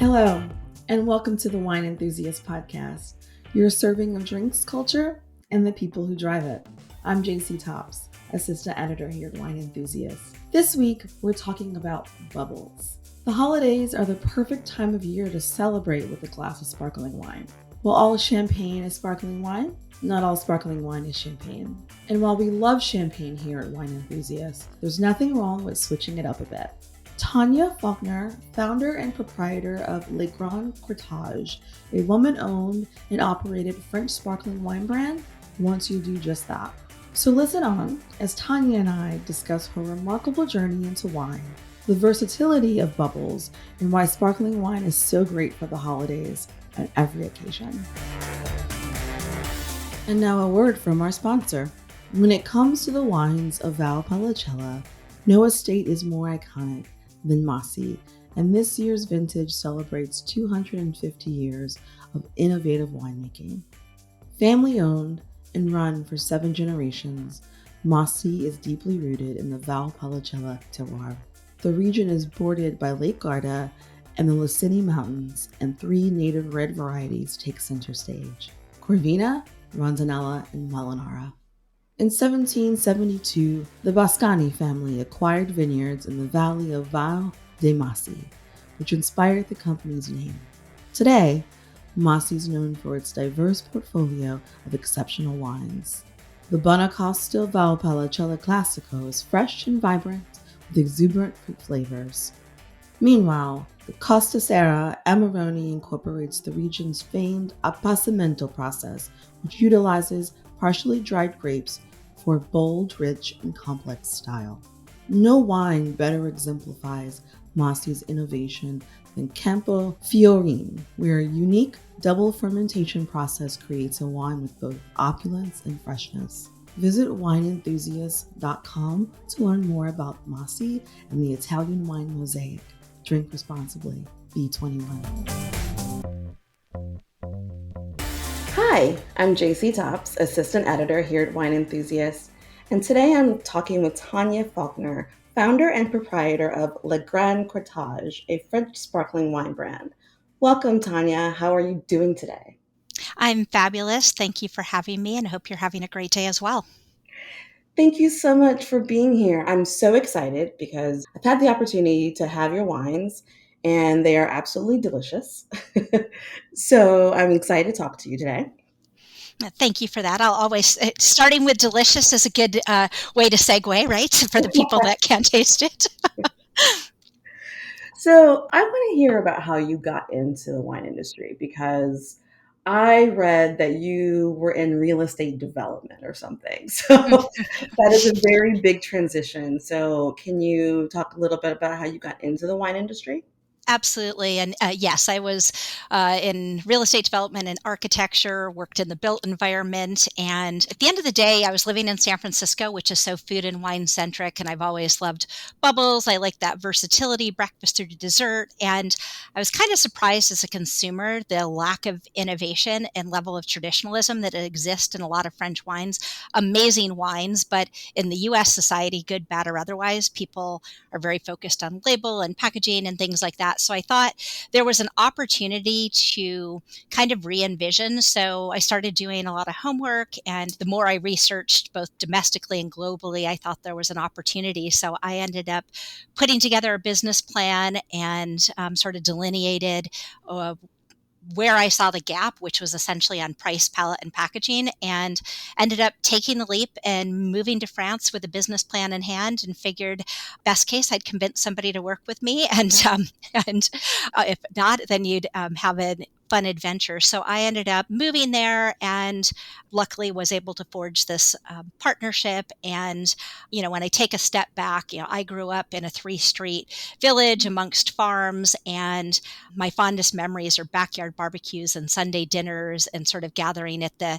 Hello, and welcome to the Wine Enthusiast Podcast, your serving of drinks culture and the people who drive it. I'm JC Tops, assistant editor here at Wine Enthusiast. This week, we're talking about bubbles. The holidays are the perfect time of year to celebrate with a glass of sparkling wine. While all champagne is sparkling wine, not all sparkling wine is champagne. And while we love champagne here at Wine Enthusiast, there's nothing wrong with switching it up a bit. Tawnya Faulkner, founder and proprietor of Grand Courtâge, a woman-owned and operated French sparkling wine brand, wants you to do just that. So listen on as Tawnya and I discuss her remarkable journey into wine, the versatility of bubbles, and why sparkling wine is so great for the holidays on every occasion. And now a word from our sponsor. When it comes to the wines of Valpolicella, no estate is more iconic than Masi, and this year's vintage celebrates 250 years of innovative winemaking. Family owned and run for 7 generations, Masi is deeply rooted in the Valpolicella terroir. The region is bordered by Lake Garda and the Licini Mountains, and 3 native red varieties take center stage: Corvina, Rondinella, and Molinara. In 1772, the Boscani family acquired vineyards in the valley of Val de Masi, which inspired the company's name. Today, Masi is known for its diverse portfolio of exceptional wines. The Buonacosta Valpolicella Classico is fresh and vibrant with exuberant fruit flavors. Meanwhile, the Costa Serra Amarone incorporates the region's famed appassimento process, which utilizes partially dried grapes for bold, rich, and complex style. No wine better exemplifies Masi's innovation than Campo Fiorine, where a unique double fermentation process creates a wine with both opulence and freshness. Visit wineenthusiast.com to learn more about Masi and the Italian wine mosaic. Drink responsibly. Be 21. Hi, I'm JC Tops, assistant editor here at Wine Enthusiast, and today I'm talking with Tawnya Faulkner, founder and proprietor of Grand Courtâge, a French sparkling wine brand. Welcome, Tawnya. How are you doing today? I'm fabulous. Thank you for having me, and I hope you're having a great day as well. Thank you so much for being here. I'm so excited because I've had the opportunity to have your wines, and they are absolutely delicious. So I'm excited to talk to you today. Thank you for that. I'll always, starting with delicious is a good way to segue, right? For the people that can't taste it. So I want to hear about how you got into the wine industry, because I read that you were in real estate development or something. So that is a very big transition. So can you talk a little bit about how you got into the wine industry? Absolutely. And yes, I was in real estate development and architecture, worked in the built environment. And at the end of the day, I was living in San Francisco, which is so food and wine centric. And I've always loved bubbles. I like that versatility, breakfast through to dessert. And I was kind of surprised as a consumer, the lack of innovation and level of traditionalism that exists in a lot of French wines. Amazing wines, but in the US society, good, bad, or otherwise, people are very focused on label and packaging and things like that. So I thought there was an opportunity to kind of re-envision. So I started doing a lot of homework, and the more I researched both domestically and globally, I thought there was an opportunity. So I ended up putting together a business plan and sort of delineated where I saw the gap, which was essentially on price, palette, and packaging, and ended up taking the leap and moving to France with a business plan in hand, and figured best case I'd convince somebody to work with me, and if not, then you'd have a fun adventure. So I ended up moving there, and luckily was able to forge this partnership. And when I take a step back, I grew up in a 3-street village amongst farms, and my fondest memories are backyard barbecues and Sunday dinners and sort of gathering at the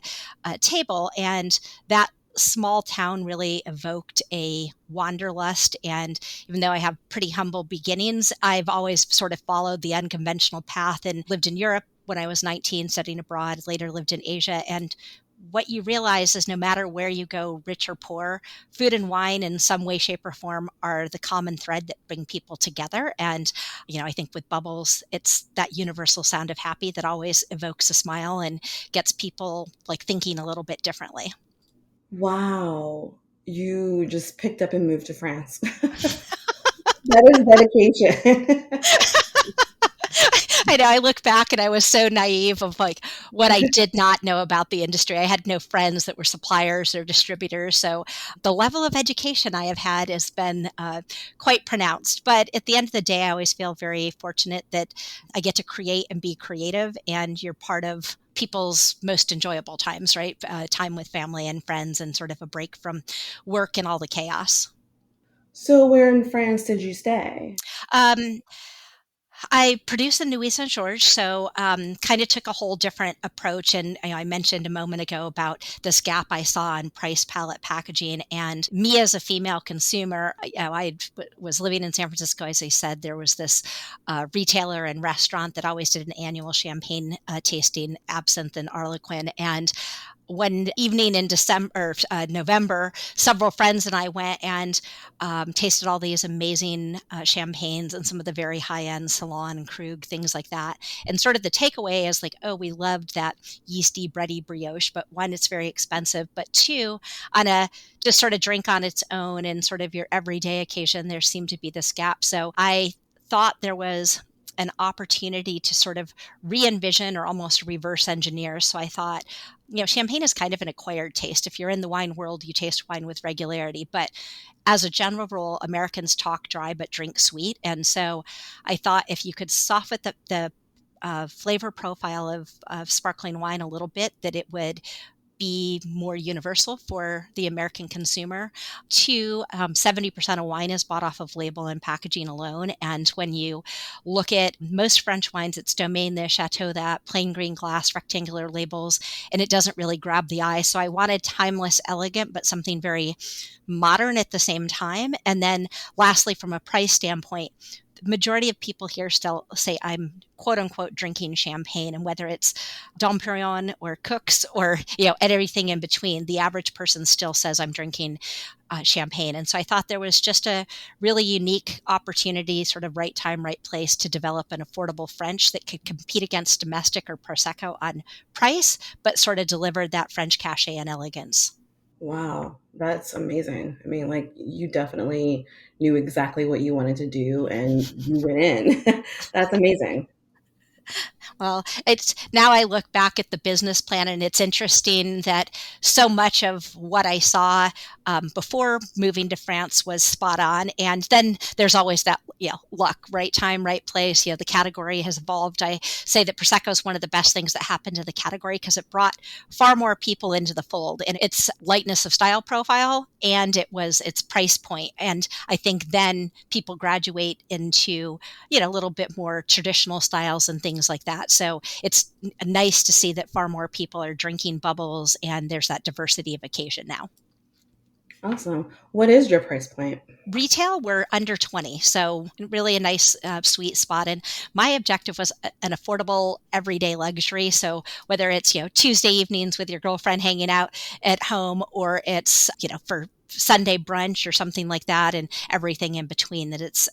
table. And that small town really evoked a wanderlust. And even though I have pretty humble beginnings, I've always sort of followed the unconventional path and lived in Europe when I was 19, studying abroad, later lived in Asia, and what you realize is no matter where you go, rich or poor, food and wine in some way, shape, or form are the common thread that bring people together. And, I think with bubbles, it's that universal sound of happy that always evokes a smile and gets people like thinking a little bit differently. Wow. You just picked up and moved to France. That is dedication. I know I look back and I was so naive of like what I did not know about the industry. I had no friends that were suppliers or distributors. So the level of education I have had has been quite pronounced. But at the end of the day, I always feel very fortunate that I get to create and be creative, and you're part of people's most enjoyable times, right? Time with family and friends, and sort of a break from work and all the chaos. So where in France did you stay? Um, I produce in Louis Saint George, so kind of took a whole different approach. And I mentioned a moment ago about this gap I saw in price palette packaging. And me as a female consumer, was living in San Francisco. As I said, there was this retailer and restaurant that always did an annual champagne tasting, absinthe and Arlequin. And one evening in November, several friends and I went and tasted all these amazing champagnes and some of the very high end Salon and Krug, things like that. And sort of the takeaway is like, oh, we loved that yeasty, bready brioche, but one, it's very expensive, but two, on a just sort of drink on its own and sort of your everyday occasion, there seemed to be this gap. So I thought there was an opportunity to sort of re-envision or almost reverse engineer. So I thought, champagne is kind of an acquired taste. If you're in the wine world, you taste wine with regularity. But as a general rule, Americans talk dry but drink sweet. And so I thought if you could soften the flavor profile of sparkling wine a little bit, that it would be more universal for the American consumer. Two, 70% of wine is bought off of label and packaging alone. And when you look at most French wines, it's Domaine this, Chateau that, plain green glass, rectangular labels, and it doesn't really grab the eye. So I wanted timeless, elegant, but something very modern at the same time. And then lastly, from a price standpoint, the majority of people here still say I'm quote unquote drinking champagne, and whether it's Dom Perignon or Cooks or and everything in between, the average person still says I'm drinking champagne. And so I thought there was just a really unique opportunity, sort of right time, right place to develop an affordable French that could compete against domestic or Prosecco on price, but sort of delivered that French cachet and elegance. Wow, that's amazing. I mean, like, you definitely knew exactly what you wanted to do and you went in. That's amazing. Well, it's now I look back at the business plan, and it's interesting that so much of what I saw before moving to France was spot on. And then there's always that, luck, right time, right place. The category has evolved. I say that Prosecco is one of the best things that happened to the category because it brought far more people into the fold, and its lightness of style profile, and it was its price point. And I think then people graduate into a little bit more traditional styles and things like that. So it's nice to see that far more people are drinking bubbles, and there's that diversity of occasion now. Awesome. What is your price point? Retail, we're under 20. So really a nice sweet spot. And my objective was an affordable everyday luxury. So whether it's, Tuesday evenings with your girlfriend hanging out at home, or it's, for Sunday brunch or something like that, and everything in between, that it's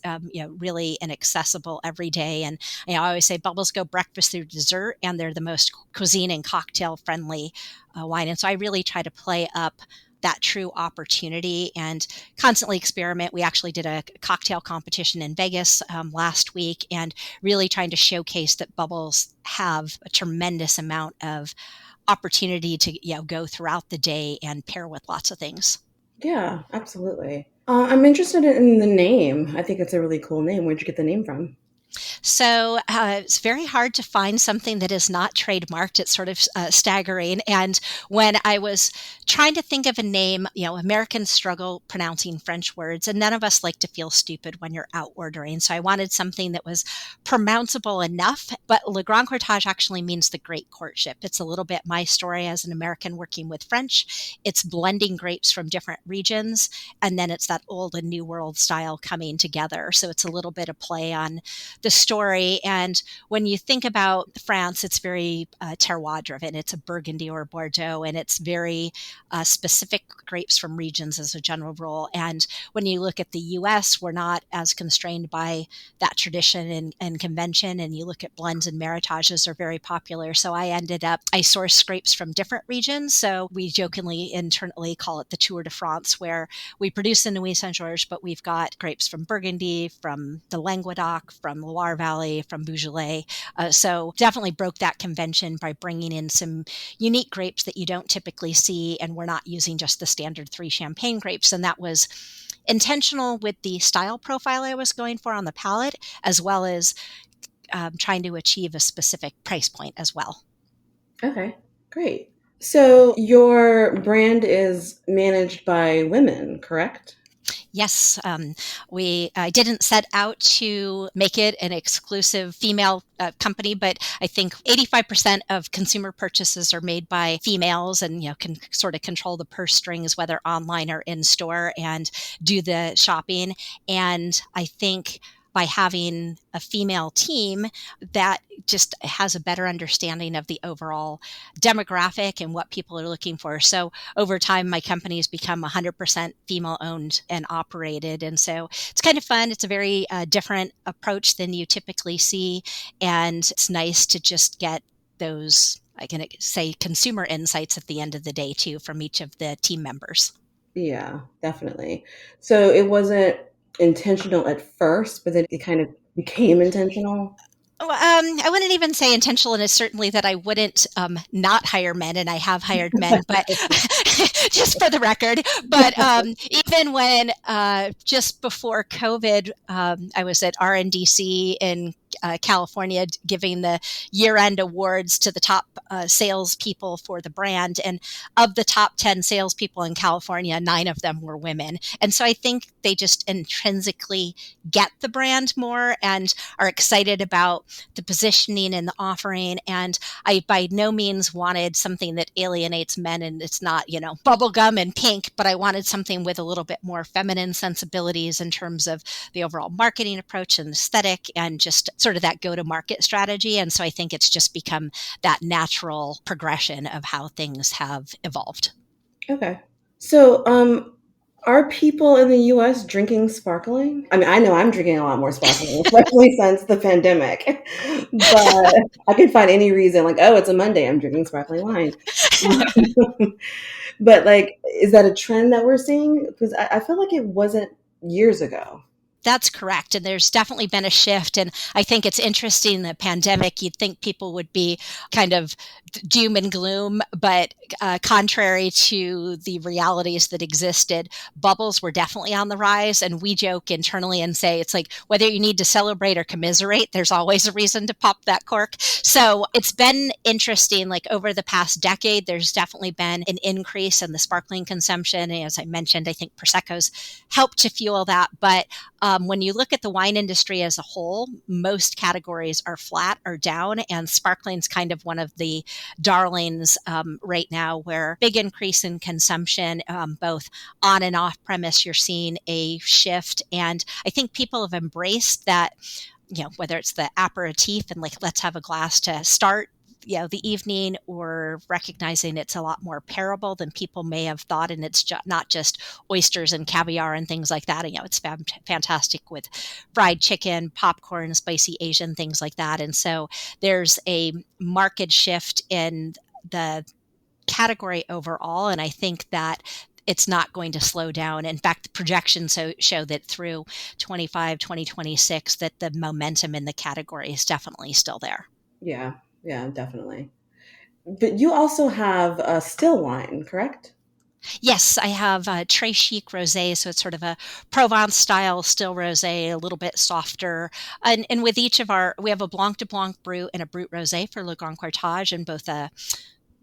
really an accessible every day. And I always say bubbles go breakfast through dessert, and they're the most cuisine and cocktail friendly wine. And so I really try to play up that true opportunity and constantly experiment. We actually did a cocktail competition in Vegas last week, and really trying to showcase that bubbles have a tremendous amount of opportunity to go throughout the day and pair with lots of things. Yeah, absolutely. I'm interested in the name. I think it's a really cool name. Where'd you get the name from? So it's very hard to find something that is not trademarked. It's sort of staggering. And when I was trying to think of a name, Americans struggle pronouncing French words, and none of us like to feel stupid when you're out ordering. So I wanted something that was pronounceable enough. But Le Grand Courtâge actually means the great courtship. It's a little bit my story as an American working with French. It's blending grapes from different regions, and then it's that old and new world style coming together. So it's a little bit of play on the story. And when you think about France, it's very terroir driven. It's a Burgundy or a Bordeaux, and it's very specific grapes from regions as a general rule. And when you look at the US, we're not as constrained by that tradition and convention. And you look at blends and maritages are very popular. So I sourced grapes from different regions. So we jokingly internally call it the Tour de France, where we produce in Nuit Saint Georges, but we've got grapes from Burgundy, from the Languedoc, from Loire Valley, from Beaujolais. So definitely broke that convention by bringing in some unique grapes that you don't typically see. And we're not using just the standard 3 champagne grapes. And that was intentional with the style profile I was going for on the palate, as well as trying to achieve a specific price point as well. Okay, great. So your brand is managed by women, correct? Yes, I didn't set out to make it an exclusive female company, but I think 85% of consumer purchases are made by females, and can sort of control the purse strings, whether online or in store, and do the shopping. And I think by having a female team that just has a better understanding of the overall demographic and what people are looking for. So over time, my company has become 100% female owned and operated. And so it's kind of fun. It's a very different approach than you typically see. And it's nice to just get those, I can say, consumer insights at the end of the day, too, from each of the team members. Yeah, definitely. So it wasn't intentional at first, but then it kind of became intentional. I wouldn't even say intentional, and it's certainly that I wouldn't not hire men, and I have hired men, but just for the record. But even when just before COVID, I was at RNDC in California giving the year-end awards to the top salespeople for the brand, and of the top 10 salespeople in California, 9 of them were women. And so I think they just intrinsically get the brand more and are excited about the positioning and the offering. And I by no means wanted something that alienates men, and it's not, bubblegum and pink, but I wanted something with a little bit more feminine sensibilities in terms of the overall marketing approach and aesthetic and just sort of that go-to-market strategy. And so I think it's just become that natural progression of how things have evolved. Okay. So, are people in the US drinking sparkling? I mean, I know I'm drinking a lot more sparkling, especially since the pandemic. But I could find any reason, like, oh, it's a Monday, I'm drinking sparkling wine. But like, is that a trend that we're seeing? Because I feel like it wasn't years ago. That's correct. And there's definitely been a shift. And I think it's interesting, the pandemic, you'd think people would be kind of doom and gloom, but contrary to the realities that existed, bubbles were definitely on the rise. And we joke internally and say it's like whether you need to celebrate or commiserate, there's always a reason to pop that cork. So it's been interesting. Like over the past decade, there's definitely been an increase in the sparkling consumption. And as I mentioned, I think Prosecco's helped to fuel that. But when you look at the wine industry as a whole, most categories are flat or down, and sparkling's kind of one of the darlings right now, where big increase in consumption, both on and off premise. You're seeing a shift, and I think people have embraced that. Whether it's the aperitif and like let's have a glass to start the evening, or recognizing it's a lot more parable than people may have thought, and it's not just oysters and caviar and things like that. It's fantastic with fried chicken, popcorn, spicy Asian things like that. And so there's a market shift in the category overall, and I think that it's not going to slow down. In fact, the projections show that through 2026 that the momentum in the category is definitely still there. Yeah, yeah, definitely. But you also have a still wine, correct? Yes, I have a Très Chic Rosé, so it's sort of a Provence style still rosé, a little bit softer. And with each of we have a Blanc de Blanc Brut and a Brut Rosé for Le Grand Courtâge, and both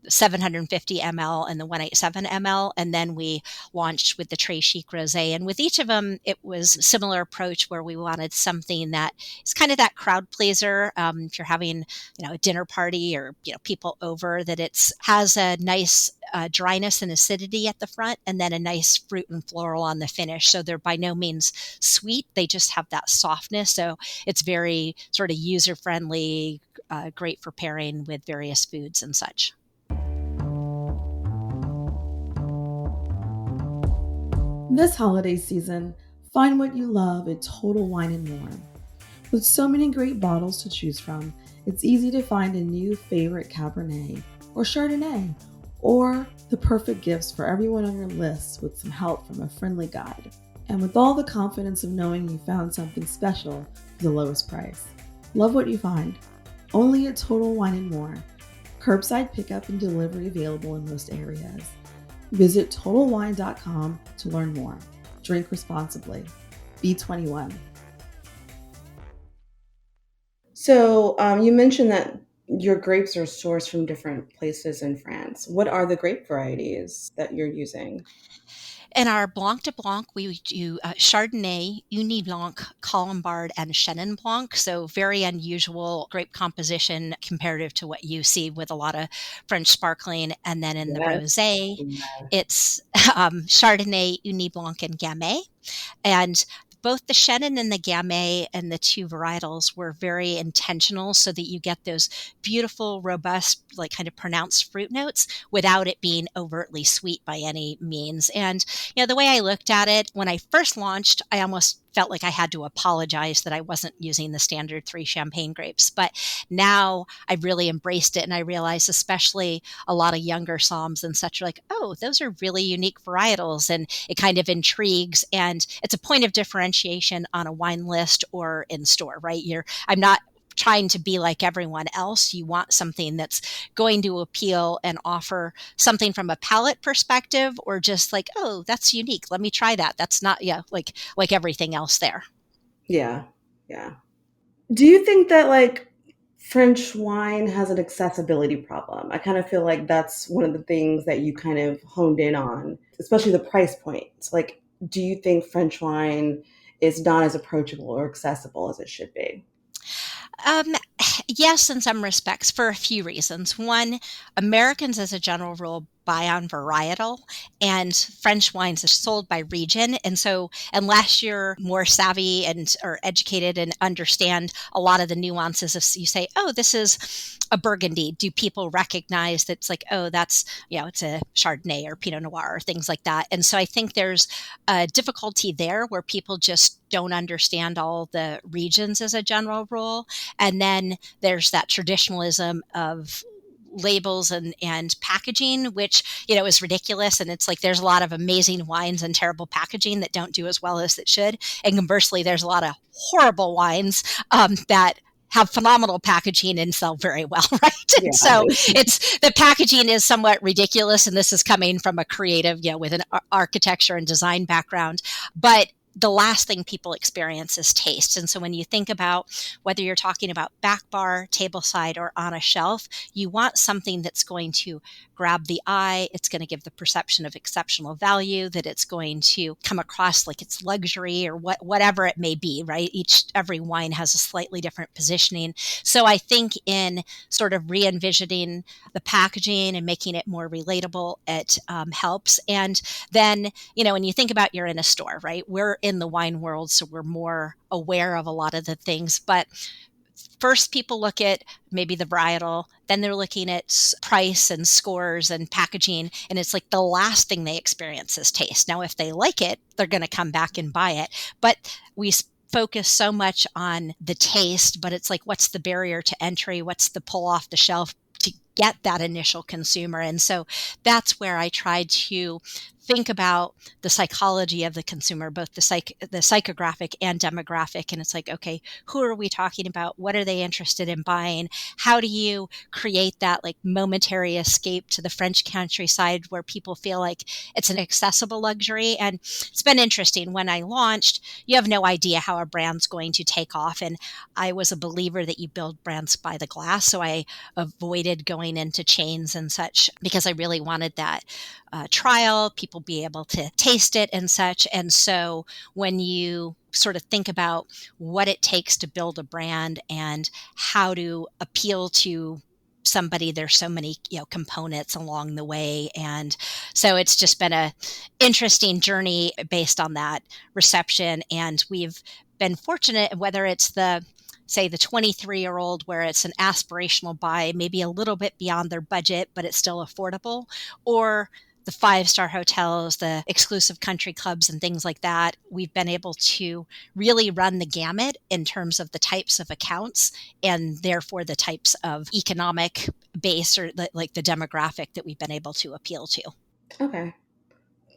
750 ml and the 187 ml. And then we launched with the Très Chic Rosé. And with each of them, it was a similar approach where we wanted something that is kind of that crowd pleaser. If you're having, a dinner party or, people over, that has a nice dryness and acidity at the front, and then a nice fruit and floral on the finish. So they're by no means sweet. They just have that softness. So it's very sort of user friendly, great for pairing with various foods and such. This holiday season, find what you love at Total Wine & More. With so many great bottles to choose from, it's easy to find a new favorite Cabernet or Chardonnay, or the perfect gifts for everyone on your list with some help from a friendly guide. And with all the confidence of knowing you found something special for the lowest price. Love what you find. Only at Total Wine & More. Curbside pickup and delivery available in most areas. Visit TotalWine.com to learn more. Drink responsibly. Be 21. So you mentioned that your grapes are sourced from different places in France. What are the grape varieties that you're using? In our Blanc de Blanc, we do Chardonnay, Uni Blanc, Colombard, and Chenin Blanc. So very unusual grape composition comparative to what you see with a lot of French sparkling. And then in the Yes. rosé, Yes. it's Chardonnay, Uni Blanc, and Gamay. And both the Chenin and the Gamay and the two varietals were very intentional so that you get those beautiful, robust, like kind of pronounced fruit notes without it being overtly sweet by any means. And, the way I looked at it when I first launched, I almost felt like I had to apologize that I wasn't using the standard 3 champagne grapes. But now I really embraced it. And I realized, especially a lot of younger somms and such, are like, oh, those are really unique varietals. And it kind of intrigues. And it's a point of differentiation on a wine list or in store, right? I'm not trying to be like everyone else. You want something that's going to appeal and offer something from a palate perspective, or just like, oh, that's unique. Let me try that. That's not, like everything else there. Yeah. Yeah. Do you think that French wine has an accessibility problem? I kind of feel like that's one of the things that you kind of honed in on, especially the price point. Do you think French wine is not as approachable or accessible as it should be? Um, yes, in some respects, for a few reasons. One, Americans, as a general rule, buy on varietal, and French wines are sold by region. And so, unless you're more savvy and or educated and understand a lot of the nuances of, you say, oh, this is a Burgundy, do people recognize that's like, oh, that's, it's a Chardonnay or Pinot Noir or things like that. And so I think there's a difficulty there where people just don't understand all the regions as a general rule. And then there's that traditionalism of labels and packaging, which, is ridiculous. And it's like, there's a lot of amazing wines and terrible packaging that don't do as well as it should. And conversely, there's a lot of horrible wines that have phenomenal packaging and sell very well, right? Yeah. And so it's, the packaging is somewhat ridiculous. And this is coming from a creative, with an architecture and design background. But the last thing people experience is taste. And so when you think about whether you're talking about back bar, tableside, or on a shelf, you want something that's going to grab the eye. It's going to give the perception of exceptional value, that it's going to come across like it's luxury or whatever it may be, right? Every wine has a slightly different positioning. So I think in sort of re-envisioning the packaging and making it more relatable, it helps. And then, when you think about you're in a store, right? We're in the wine world, so we're more aware of a lot of the things. But first, people look at maybe the varietal, then they're looking at price and scores and packaging. And it's like the last thing they experience is taste. Now, if they like it, they're going to come back and buy it. But we focus so much on the taste, but it's like, what's the barrier to entry? What's the pull off the shelf to get that initial consumer? And so that's where I tried to think about the psychology of the consumer, both the psychographic and demographic. And it's like, okay, who are we talking about? What are they interested in buying? How do you create that like momentary escape to the French countryside where people feel like it's an accessible luxury? And it's been interesting. When I launched, you have no idea how a brand's going to take off. And I was a believer that you build brands by the glass. So I avoided going into chains and such because I really wanted that trial, people be able to taste it and such. And so when you sort of think about what it takes to build a brand and how to appeal to somebody, there's so many components along the way. And so it's just been a interesting journey based on that reception. And we've been fortunate, whether it's the say the 23-year-old where it's an aspirational buy, maybe a little bit beyond their budget, but it's still affordable, or the 5-star hotels, the exclusive country clubs and things like that. We've been able to really run the gamut in terms of the types of accounts and therefore the types of economic base or like the demographic that we've been able to appeal to. Okay.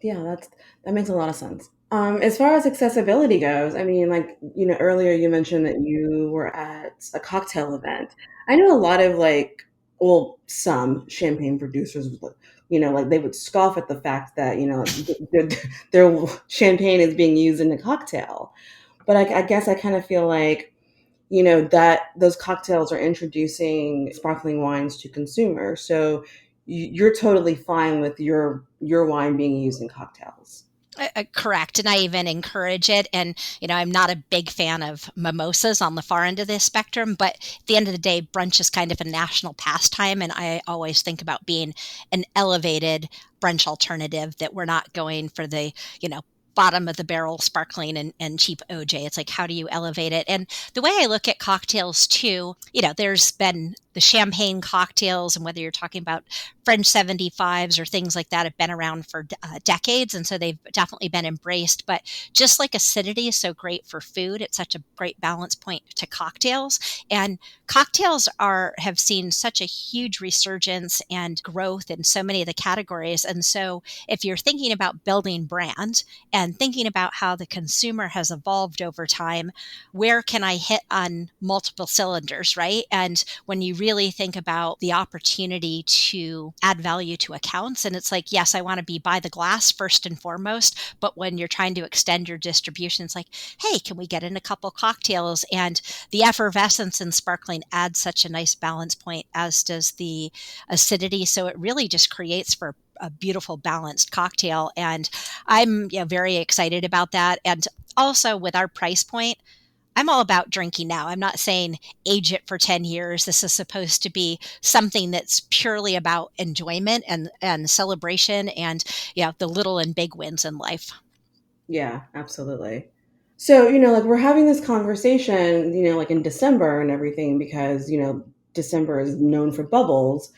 Yeah, that makes a lot of sense. As far as accessibility goes, I mean, like, earlier you mentioned that you were at a cocktail event. I know a lot of well, some champagne producers, like they would scoff at the fact that, their champagne is being used in a cocktail. But I guess I kind of feel like, that those cocktails are introducing sparkling wines to consumers. So you're totally fine with your wine being used in cocktails. Correct. And I even encourage it. And, I'm not a big fan of mimosas on the far end of the spectrum, but at the end of the day, brunch is kind of a national pastime. And I always think about being an elevated brunch alternative, that we're not going for the, bottom of the barrel sparkling and cheap OJ. It's like, how do you elevate it? And the way I look at cocktails too, there's been the champagne cocktails, and whether you're talking about French 75s or things like that have been around for decades. And so they've definitely been embraced. But just like acidity is so great for food, it's such a great balance point to cocktails. And cocktails have seen such a huge resurgence and growth in so many of the categories. And so if you're thinking about building brand and thinking about how the consumer has evolved over time, where can I hit on multiple cylinders, right? And when you really think about the opportunity to add value to accounts, and it's like, yes, I want to be by the glass first and foremost, but when you're trying to extend your distribution, it's like, hey, can we get in a couple cocktails? And the effervescence in sparkling adds such a nice balance point, as does the acidity. So it really just creates for a beautiful balanced cocktail. And I'm very excited about that. And also with our price point, I'm all about drinking now. I'm not saying age it for 10 years. This is supposed to be something that's purely about enjoyment and celebration and the little and big wins in life. Yeah, absolutely. So, like we're having this conversation, like in December and everything, because, December is known for bubbles.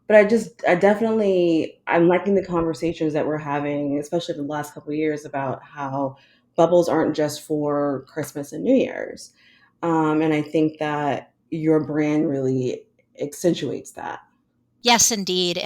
But I'm liking the conversations that we're having, especially the last couple of years, about how bubbles aren't just for Christmas and New Year's. And I think that your brand really accentuates that. Yes, indeed.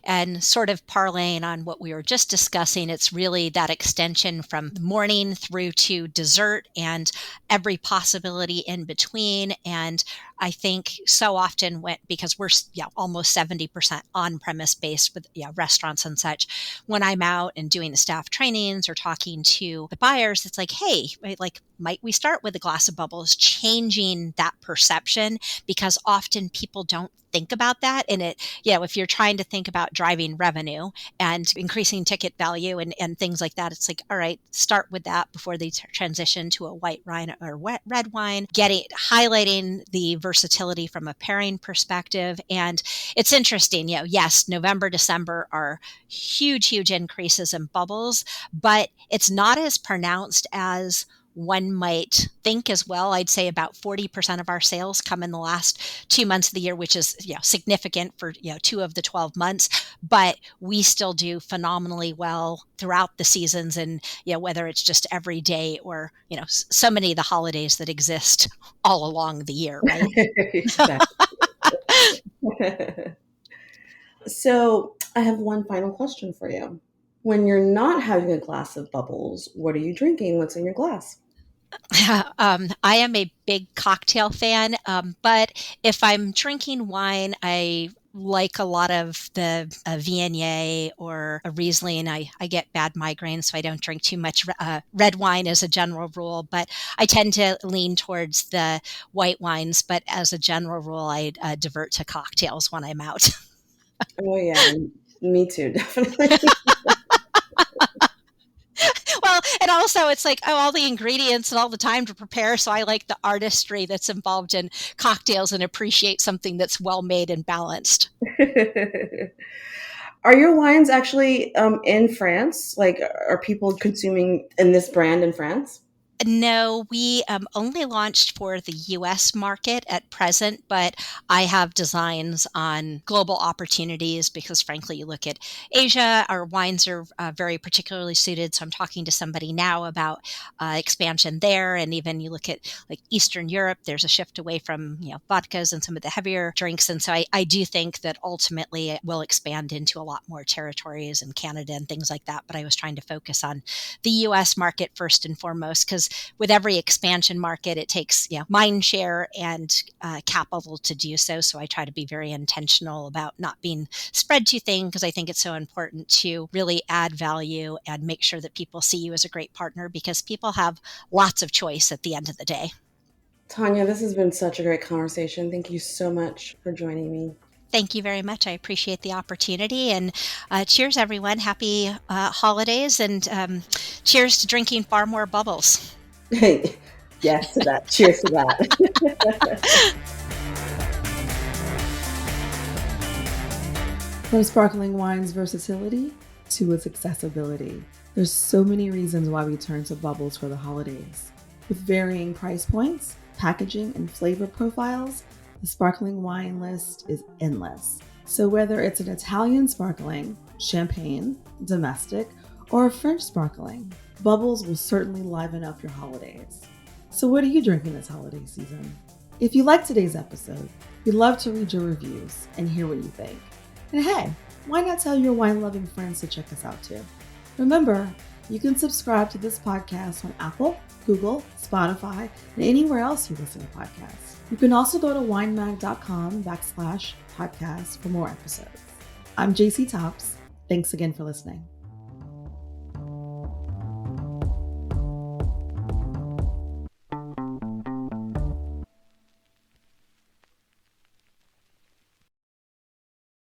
And sort of parlaying on what we were just discussing, it's really that extension from morning through to dessert and every possibility in between. And I think so often because we're almost 70% on-premise based with restaurants and such, when I'm out and doing the staff trainings or talking to the buyers, it's like, hey, like, might we start with a glass of bubbles, changing that perception, because often people don't think about that. And if you're trying to think about driving revenue and increasing ticket value and things like that, it's like, all right, start with that before they transition to a white wine or red wine, highlighting the versatility from a pairing perspective. And it's interesting, yes, November, December are huge increases in bubbles, but it's not as pronounced as one might think as well. I'd say about 40% of our sales come in the last 2 months of the year, which is significant for 2 of the 12 months. But we still do phenomenally well throughout the seasons, and whether it's just every day or so many of the holidays that exist all along the year, right? So I have one final question for you. When you're not having a glass of bubbles, what are you drinking? What's in your glass? I am a big cocktail fan, but if I'm drinking wine, I like a lot of the Viognier or a Riesling. I get bad migraines, so I don't drink too much red wine as a general rule, but I tend to lean towards the white wines. But as a general rule, I divert to cocktails when I'm out. Oh, yeah, me too, definitely. Well, and also it's like, oh, all the ingredients and all the time to prepare. So I like the artistry that's involved in cocktails and appreciate something that's well made and balanced. Are your wines actually in France? Like, are people consuming in this brand in France? No, we only launched for the US market at present, but I have designs on global opportunities because, frankly, you look at Asia, our wines are very particularly suited. So I'm talking to somebody now about expansion there. And even you look at like Eastern Europe, there's a shift away from vodkas and some of the heavier drinks. And so I do think that ultimately it will expand into a lot more territories in Canada and things like that. But I was trying to focus on the US market first and foremost because with every expansion market, it takes mind share and capital to do so. So I try to be very intentional about not being spread too thin because I think it's so important to really add value and make sure that people see you as a great partner because people have lots of choice at the end of the day. Tawnya, this has been such a great conversation. Thank you so much for joining me. Thank you very much. I appreciate the opportunity and cheers, everyone. Happy holidays and cheers to drinking far more bubbles. Yes to that. Cheers to that. From sparkling wine's versatility to its accessibility, there's so many reasons why we turn to bubbles for the holidays. With varying price points, packaging, and flavor profiles, the sparkling wine list is endless. So whether it's an Italian sparkling, champagne, domestic, or a French sparkling, bubbles will certainly liven up your holidays. So what are you drinking this holiday season? If you liked today's episode, we'd love to read your reviews and hear what you think. And hey, why not tell your wine-loving friends to check us out too? Remember, you can subscribe to this podcast on Apple, Google, Spotify, and anywhere else you listen to podcasts. You can also go to winemag.com/podcast for more episodes. I'm JC Tops. Thanks again for listening.